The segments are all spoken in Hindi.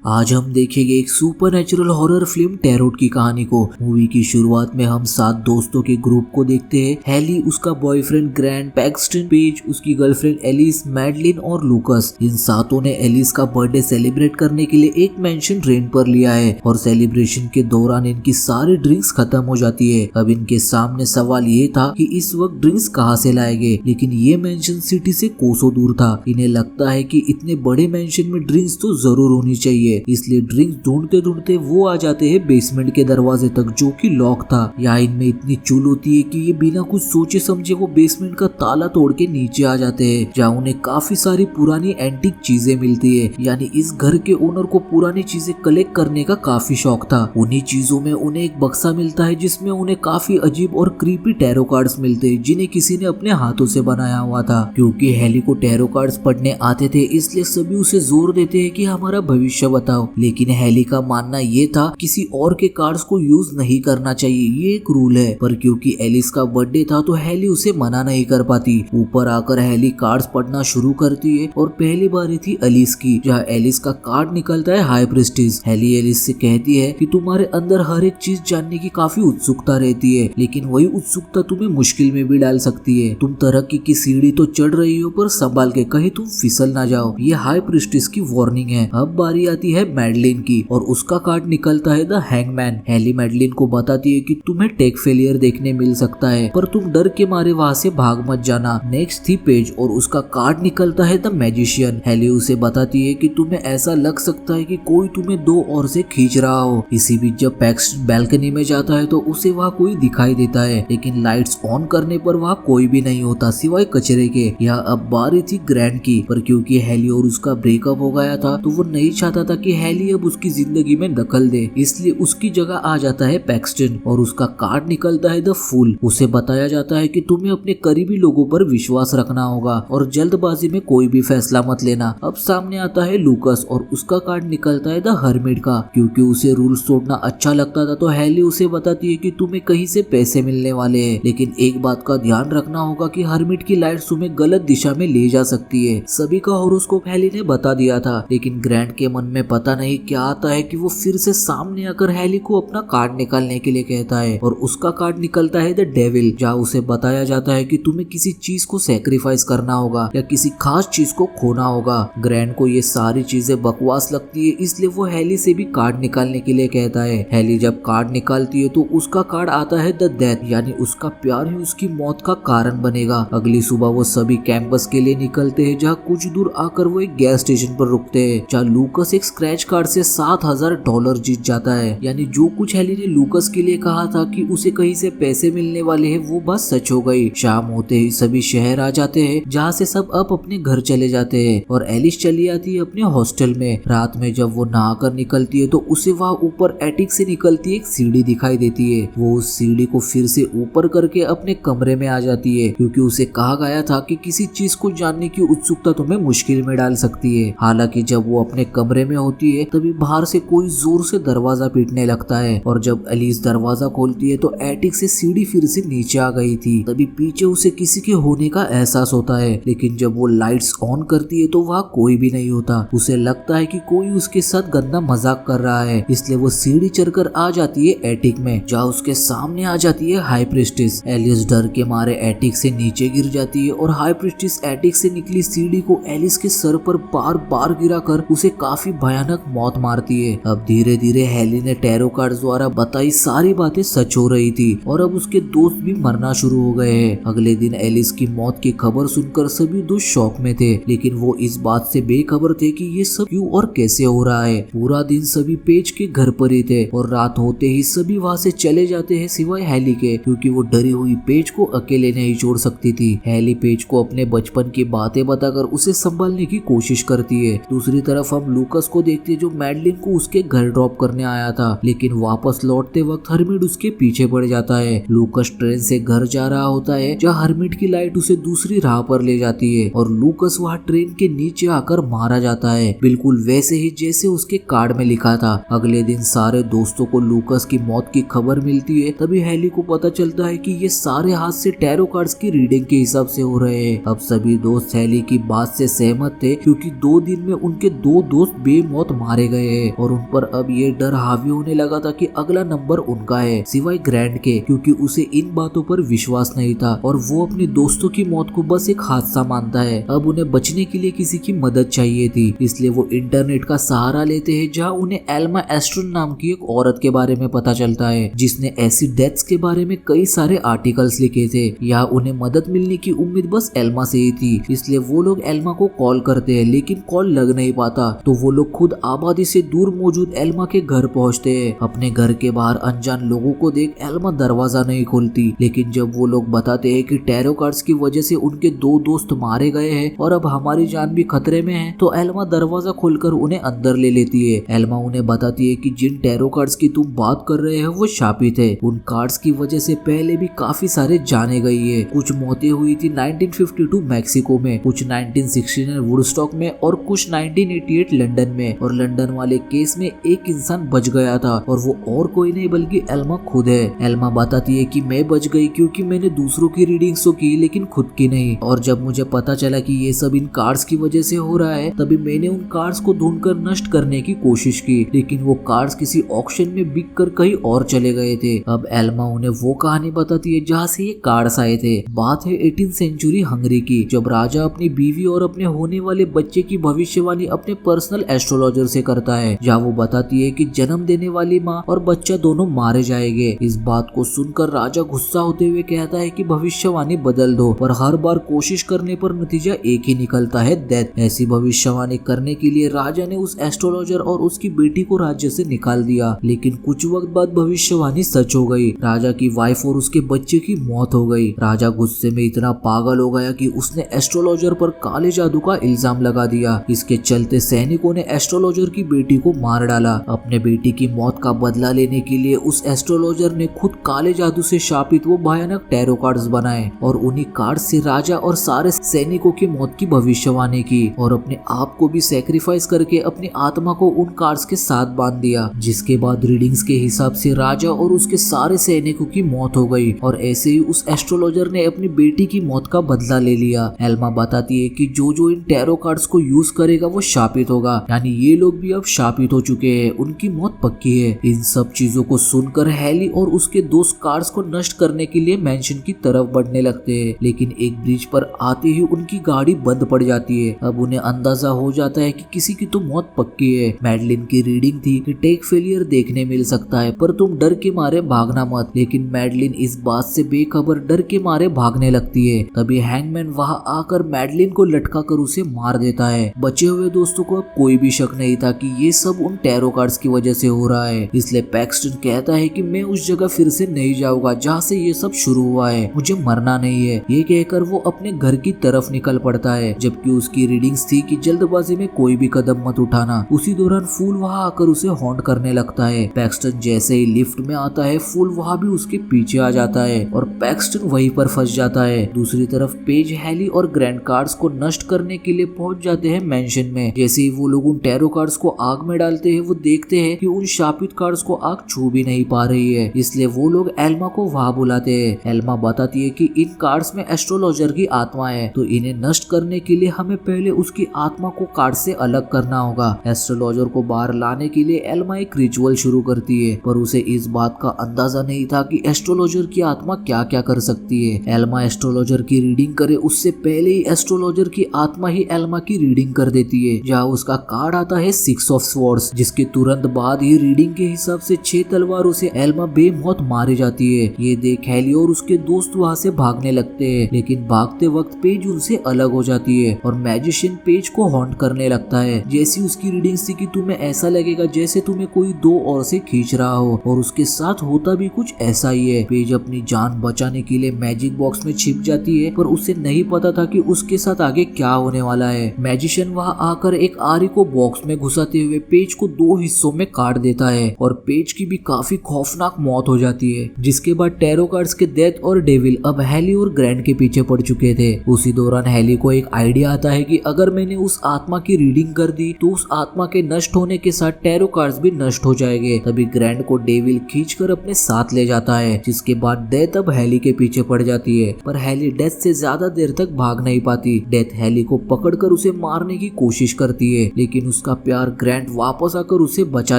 आज हम देखेंगे एक सुपरनैचुरल हॉरर फिल्म टेरोट की कहानी को। मूवी की शुरुआत में हम 7 दोस्तों के ग्रुप को देखते हैं। हेली, उसका बॉयफ्रेंड ग्रैंड, पैक्सटन, पेज, उसकी गर्लफ्रेंड एलिस, मैडलिन और लूकस। इन सातों ने एलिस का बर्थडे सेलिब्रेट करने के लिए एक मेंशन रेंट पर लिया है और सेलिब्रेशन के दौरान इनकी सारी ड्रिंक्स खत्म हो जाती है। अब इनके सामने सवाल ये था कि इस वक्त ड्रिंक्स कहाँ से लाएंगे, लेकिन ये मेंशन सिटी से कोसों दूर था। इन्हें लगता है कि इतने बड़े मेंशन में ड्रिंक्स तो जरूर होनी चाहिए, इसलिए ड्रिंक्स ढूंढते ढूंढते वो आ जाते हैं बेसमेंट के दरवाजे तक, जो कि लॉक था। यहाँ इनमें इतनी चुल होती है कि ये बिना कुछ सोचे समझे वो बेसमेंट का ताला तोड़ के नीचे आ जाते हैं, जहाँ उन्हें काफी सारी पुरानी एंटीक चीजें मिलती है। यानी इस घर के ओनर को पुरानी चीजें कलेक्ट करने का काफी शौक था। उन्हीं चीजों में उन्हें एक बक्सा मिलता है जिसमें उन्हें काफी अजीब और क्रीपी टैरो कार्ड्स मिलते हैं, जिन्हें किसी ने अपने हाथों से बनाया हुआ था। क्योंकि हेली को टैरो कार्ड्स पढ़ने आते थे, इसलिए सभी उसे जोर देते हैं कि हमारा भविष्य बताओ। लेकिन हेली का मानना ये था किसी और के कार्ड्स को यूज नहीं करना चाहिए, ये एक रूल है। पर क्योंकि एलिस का बर्थडे था तो हेली उसे मना नहीं कर पाती। ऊपर आकर हेली कार्ड्स पढ़ना शुरू करती है और पहली बारी थी एलिस की, जहाँ एलिस का कार्ड निकलता है हाई प्रिस्टिस। हेली एलिस से कहती है कि तुम्हारे अंदर हर एक चीज जानने की काफी उत्सुकता रहती है, लेकिन वही उत्सुकता तुम्हें मुश्किल में भी डाल सकती है। तुम तरक्की की सीढ़ी तो चढ़ रही हो, पर संभाल के, कहीं तुम फिसल ना जाओ। ये हाई प्रिस्टिस की वार्निंग है। अब बारी आती है मैडलिन की और उसका कार्ड निकलता है द हैंगमैन। हेली मैडलिन को बताती है कि तुम्हें टेक फेलियर देखने मिल सकता है, पर तुम डर के मारे वहाँ से भाग मत जाना। नेक्स्ट थी पेज और उसका कार्ड निकलता है द मैजिशियन। हेली उसे बताती है कि तुम्हें ऐसा लग सकता है कि कोई तुम्हें दो ओर से खींच रहा हो। इसी बीच जब पैक्सटन बैल्कनी में जाता है तो उसे वहाँ कोई दिखाई देता है, लेकिन लाइट्स ऑन करने पर वहाँ कोई भी नहीं होता सिवाय कचरे के। यहाँ अब बारी थी ग्रैंड की, पर क्योंकि हेली और उसका ब्रेकअप हो गया था तो वो नहीं चाहता था कि हेली अब उसकी जिंदगी में दखल दे, इसलिए उसकी जगह आ जाता है पैक्सटन और उसका कार्ड निकलता है द फूल। उसे बताया जाता है कि तुम्हें अपने करीबी लोगों पर विश्वास रखना होगा और जल्दबाजी में कोई भी फैसला मत लेना। अब सामने आता है लूकस और उसका कार्ड निकलता है द हर्मिट का। क्योंकि उसे रूल्स तोड़ना अच्छा लगता था तो हेली उसे बताती है कि तुम्हें कहीं से पैसे मिलने वाले हैं, लेकिन एक बात का ध्यान रखना होगा कि हर्मिट की लाइट तुम्हें गलत दिशा में ले जा सकती है। सभी का हॉरोस्कोप हेली ने बता दिया था, लेकिन ग्रैंड के मन में पता नहीं क्या आता है कि वो फिर से सामने आकर हेली को अपना कार्ड निकालने के लिए कहता है और उसका कार्ड निकलता है द डेविल, जहाँ उसे बताया जाता है कि तुम्हें किसी चीज को सैक्रिफाइस करना होगा या किसी खास चीज को खोना होगा। ग्रैंड को ये सारी चीजें बकवास लगती है, इसलिए वो हेली से भी कार्ड निकालने के लिए कहता है। हेली जब कार्ड निकालती है तो उसका कार्ड आता है द डेथ, यानी उसका प्यार ही उसकी मौत का कारण बनेगा। अगली सुबह वो सभी कैंपस के लिए निकलते हैं, जहाँ कुछ दूर आकर वो एक गैस स्टेशन पर रुकते हैं, जहाँ लूकस एक स्क्रैच कार्ड से $7,000 जीत जाता है। यानी जो कुछ हेली ने लूकस के लिए कहा था कि उसे कहीं से पैसे मिलने वाले हैं, वो बात सच हो गई। शाम होते ही सभी शहर आ जाते हैं, जहाँ से सब अब अपने घर चले जाते हैं और एलिस चली आती है अपने हॉस्टल में। रात में जब वो नहाकर निकलती है तो उसे वहाँ ऊपर एटिक से निकलती एक सीढ़ी दिखाई देती है। वो उस सीढ़ी को फिर से ऊपर करके अपने कमरे में आ जाती है, क्योंकि उसे कहा गया था कि किसी चीज को जानने की उत्सुकता तुम्हें मुश्किल में डाल सकती है। हालांकि जब वो अपने कमरे में होती है तभी बाहर से कोई जोर से दरवाजा पीटने लगता है और जब एलिस दरवाजा खोलती है तो एटिक से सीढ़ी फिर से नीचे आ गई थी। तभी पीछे उसे किसी के होने का एहसास होता है, लेकिन जब वो लाइट्स ऑन करती है तो वहाँ कोई भी नहीं होता। उसे लगता है कि कोई उसके साथ गंदा मजाक कर रहा है, इसलिए वो सीढ़ी चढ़कर आ जाती है एटिक में, जहाँ उसके सामने आ जाती है हाई प्रिस्टिस। एलिस डर के मारे एटिक से नीचे गिर जाती है और हाई प्रिस्टिस एटिक से निकली सीढ़ी को एलिस के सर पर बार बार गिराकर उसे काफी भयानक मौत मारती है। अब धीरे धीरे हेली ने टैरो कार्ड द्वारा बताई सारी बातें सच हो रही थी और अब उसके दोस्त भी मरना शुरू हो गए हैं। अगले दिन एलिस की मौत की खबर सुनकर सभी दोस्त शॉक में थे, लेकिन वो इस बात से बेखबर थे कि ये सब क्यों और कैसे हो रहा है। पूरा दिन सभी पेज के घर पर ही थे और रात होते ही सभी वहाँ से चले जाते हैं सिवाय हेली के, क्योंकि वो डरी हुई पेज को अकेले नहीं छोड़ सकती थी। हेली पेज को अपने बचपन की बातें बताकर उसे संभालने की कोशिश करती है। दूसरी तरफ हम लूकस को देखते हैं, जो मैडलिन को उसके घर ड्रॉप करने आया था, लेकिन वापस लौटते वक्त हर्मिट उसके पीछे पड़ जाता है। लूकस ट्रेन से घर जा रहा होता है, जहाँ हर्मिट की लाइट उसे दूसरी राह पर ले जाती है और लूकस वहाँ ट्रेन के नीचे आकर मारा जाता है, बिल्कुल वैसे ही जैसे उसके कार्ड में लिखा था। अगले दिन सारे दोस्तों को लूकस की मौत की खबर मिलती है। तभी हेली को पता चलता है कि ये सारे हादसे टैरो कार्ड्स की रीडिंग के हिसाब से हो रहे हैं। अब सभी दोस्त हेली की बात से सहमत थे, क्योंकि 2 दिन में उनके 2 दोस्त मौत मारे गए हैं और उन पर अब ये डर हावी होने लगा था कि अगला नंबर उनका है सिवाय ग्रैंड के, क्योंकि उसे इन बातों पर विश्वास नहीं था और वो अपने दोस्तों की मौत को बस एक हादसा मानता है। अब उन्हें बचने के लिए किसी की मदद चाहिए थी, इसलिए वो इंटरनेट का सहारा लेते हैं जहाँ उन्हें एल्मा एस्ट्रोन नाम की एक औरत के बारे में पता चलता है जिसने ऐसी डेथ्स के बारे में कई सारे आर्टिकल्स लिखे थे। यहाँ उन्हें मदद मिलने की उम्मीद बस एल्मा से ही थी, इसलिए वो लोग एल्मा को कॉल करते हैं लेकिन कॉल लग नहीं पाता, तो वो लोग खुद आबादी से दूर मौजूद एल्मा के घर पहुंचते हैं। अपने घर के बाहर अनजान लोगों को देख एल्मा दरवाजा नहीं खोलती, लेकिन जब वो लोग बताते हैं कि टैरो कार्ड्स की वजह से उनके 2 दोस्त मारे गए हैं और अब हमारी जान भी खतरे में है, तो एल्मा दरवाजा खोलकर उन्हें अंदर ले लेती है। एल्मा उन्हें बताती है कि जिन टैरो कार्ड्स की तुम बात कर रहे हो वो शापित है। उन कार्ड्स की वजह से पहले भी काफी सारे जाने गई है। कुछ मौतें हुई थी 1952 मैक्सिको में, कुछ 1969 वुडस्टॉक में और कुछ 1988 लंदन में। और लंदन वाले केस में एक इंसान बच गया था और वो और कोई नहीं बल्कि एल्मा खुद है। एल्मा बताती है कि मैं बच गई क्योंकि मैंने दूसरों की रीडिंग्स तो की लेकिन खुद की नहीं, और जब मुझे पता चला कि ये सब इन कार्ड्स की वजह से हो रहा है तभी मैंने उन कार्ड्स को ढूंढकर नष्ट करने की कोशिश की, लेकिन वो कार्ड्स किसी ऑक्शन में बिक कर कहीं और चले गए थे। अब एल्मा उन्हें वो कहानी बताती है जहाँ से ये कार्ड्स आए थे। बात है 18th सेंचुरी हंगरी की, जब राजा अपनी बीवी और अपने होने वाले बच्चे की भविष्यवाणी अपने पर्सनल एस्ट्रोलॉजर से करता है, जहाँ वो बताती है कि जन्म देने वाली माँ और बच्चा दोनों मारे जाएंगे। इस बात को सुनकर राजा गुस्सा होते हुए कहता है कि भविष्यवाणी बदल दो, पर हर बार कोशिश करने पर नतीजा एक ही निकलता है, डेथ। ऐसी भविष्यवाणी करने के लिए राजा ने उस एस्ट्रोलॉजर और उसकी बेटी को राज्य से निकाल दिया, लेकिन कुछ वक्त बाद भविष्यवाणी सच हो गई। राजा की वाइफ और उसके बच्चे की मौत हो गई। राजा गुस्से में इतना पागल हो गया कि उसने एस्ट्रोलॉजर पर काले जादू का इल्जाम लगा दिया। इसके चलते सैनिकों ने एस्ट्रोलॉजर की बेटी को मार डाला। अपने बेटी की मौत का बदला लेने के लिए उस एस्ट्रोलॉजर ने खुद काले जादू से शापित वो भयानक टैरो कार्ड्स बनाए और उन्हीं कार्ड से राजा और सारे सैनिकों की मौत की भविष्यवाणी की और अपने आप को भी सैक्रिफाइस करके अपनी आत्मा को उन कार्ड्स के साथ बांध दिया। जिसके बाद रीडिंग्स के हिसाब से राजा और उसके सारे सैनिकों की मौत हो गई और ऐसे ही उस एस्ट्रोलॉजर ने अपनी बेटी की मौत का बदला ले लिया। एल्मा बताती है कि जो जो इन टैरो कार्ड्स को यूज करेगा वो शापित होगा, यानी ये लोग भी अब शापित हो चुके हैं, उनकी मौत पक्की है। इन सब चीजों को सुनकर हैली और उसके दोस्त कार्ड्स को नष्ट करने के लिए मैंशन की तरफ बढ़ने लगते हैं, लेकिन एक ब्रिज पर आते ही उनकी गाड़ी बंद पड़ जाती है। अब उन्हें अंदाजा हो जाता है कि किसी की तो मौत पक्की है। मैडलिन की रीडिंग थी कि टेक फेलियर देखने मिल सकता है पर तुम डर के मारे भागना मत, लेकिन मैडलिन इस बात से बेखबर डर के मारे भागने लगती है। तभी हैंगमैन वहां आकर मैडलिन को लटका कर उसे मार देता है। बचे हुए दोस्तों को अब कोई भी शक नहीं था कि ये सब उन टैरो कार्ड्स की वजह से हो रहा है, इसलिए पैक्सटन कहता है कि मैं उस जगह फिर से नहीं जाऊंगा जहाँ से ये सब शुरू हुआ है, मुझे मरना नहीं है। ये कहकर वो अपने घर की तरफ निकल पड़ता है, जबकि उसकी रीडिंग्स थी कि जल्दबाजी में कोई भी कदम मत उठाना। उसी दौरान फूल वहां आकर उसे हॉन्ट करने लगता है। पैक्सटन जैसे ही लिफ्ट में आता है फूल वहां भी उसके पीछे आ जाता है और पैक्सटन वहीं पर फंस जाता है। दूसरी तरफ पेज, हैली और ग्रैंड कार्ड्स को नष्ट करने के लिए पहुंच जाते हैं मेंशन में। जैसे ही वो लोग उन टैरो कार्ड्स को आग में डालते हैं वो देखते हैं कि उन शापित कार्ड्स को आग छू भी नहीं पा रही है, इसलिए वो लोग एल्मा को वहां बुलाते हैं। एल्मा बताती है कि इन कार्ड्स में एस्ट्रोलॉजर की आत्मा है, तो इन्हें नष्ट करने के लिए हमें पहले उसकी आत्मा को कार्ड से अलग करना होगा। एस्ट्रोलॉजर को बाहर लाने के लिए एल्मा एक रिचुअल शुरू करती है, पर उसे इस बात का अंदाजा नहीं था कि एस्ट्रोलॉजर की आत्मा क्या क्या कर सकती है। एल्मा एस्ट्रोलॉजर की रीडिंग करे उससे पहले ही एस्ट्रोलॉजर की आत्मा ही एल्मा की रीडिंग कर देती है, जहाँ उसका कार्ड आता है 6 ऑफ स्वॉर्ड्स, जिसके तुरंत बाद ही रीडिंग के हिसाब से 6 तलवारों से एल्मा बेमौत मारी जाती है। ये देख हैली और उसके दोस्त वहाँ से भागने लगते हैं, लेकिन भागते वक्त पेज उनसे अलग हो जाती है और मैजिशियन पेज को हॉन्ट करने लगता है। जैसी उसकी रीडिंग थी कि तुम्हें ऐसा लगेगा जैसे तुम्हें कोई 2 और से खींच रहा हो, और उसके साथ होता भी कुछ ऐसा ही है। पेज अपनी जान बचाने के लिए मैजिक बॉक्स में छिप जाती है, पर उसे नहीं पता था कि उसके साथ आगे क्या होने वाला है। मैजिशियन वहां आकर एक आरी को बॉक्स में घुसाते हुए पेज को 2 हिस्सों में काट देता है और पेज की भी काफी खौफनाक मौत हो जाती है। जिसके बाद टैरो कार्ड्स के डेथ और डेविल अब हैली और ग्रैंड के पीछे पड़ चुके थे। उसी दौरान हैली को एक आइडिया आता है कि अगर मैंने उस आत्मा की रीडिंग कर दी तो उस आत्मा के नष्ट होने के साथ टैरो कार्ड्स भी नष्ट हो जाएंगे। तभी ग्रैंड को डेविल खींचकर अपने साथ ले जाता है, जिसके बाद डेथ अब हैली के पीछे पड़ जाती है, पर हैली डेथ से ज्यादा देर तक भाग नहीं पाती। डेथ हैली को पकड़कर उसे मारने की कोशिश करती है, लेकिन उसका प्यार ग्रैंट वापस आकर उसे बचा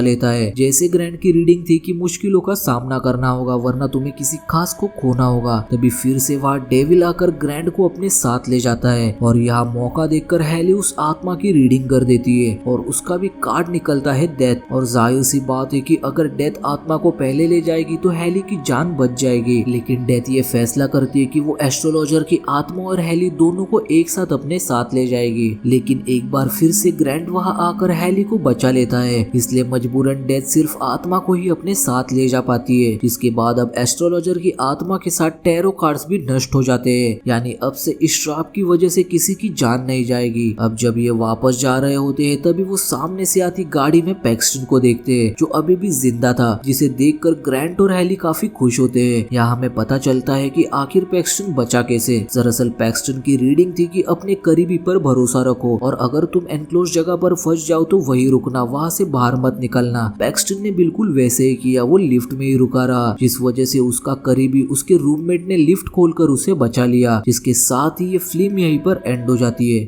लेता है। जैसे ग्रैंट की रीडिंग थी कि मुश्किलों का सामना करना होगा वरना तुम्हें किसी खास को खोना होगा, तभी फिर से वहाँ डेविल आकर ग्रैंट को अपने साथ ले जाता है और यहाँ मौका देखकर हैली उस आत्मा की रीडिंग कर देती है और उसका भी कार्ड निकलता है डेथ। और जाहिर सी बात है कि अगर डेथ आत्मा को पहले ले जाएगी तो हैली की जान बच जाएगी, लेकिन डेथ ये फैसला करती है कि वो एस्ट्रोलॉजर की आत्मा और हैली दोनों को एक साथ अपने साथ ले जाएगी। लेकिन एक बार फिर से ग्रैंट वहाँ आकर हैली को बचा लेता है, इसलिए मजबूरन डेथ सिर्फ आत्मा को ही अपने साथ ले जा पाती है। जिसके बाद अब एस्ट्रोलॉजर की आत्मा के साथ टैरो कार्ड्स भी नष्ट हो जाते हैं, यानी अब से इस श्राप की वजह से किसी की जान नहीं जाएगी। अब जब ये वापस जा रहे होते हैं तभी वो सामने से आती गाड़ी में पैक्सटन को देखते हैं जो अभी भी जिंदा था, जिसे देखकर ग्रैंट और हैली काफी खुश होते हैं। यहाँ हमें पता चलता है कि आखिर पैक्सटन बचा कैसे। दरअसल पैक्सटन की रीडिंग थी कि अपने करीबी पर भरोसा रखो और अगर तुम एनक्लोज जगह पर फंस जाओ तो वहीं रुकना, वहां से बाहर मत निकलना। पैक्सटन ने बिल्कुल वैसे ही किया, वो लिफ्ट में ही रुका रहा, जिस वजह से उसका करीबी उसके रूममेट ने लिफ्ट खोलकर उसे बचा लिया। जिसके साथ ही ये फिल्म यहीं पर एंड हो जाती है।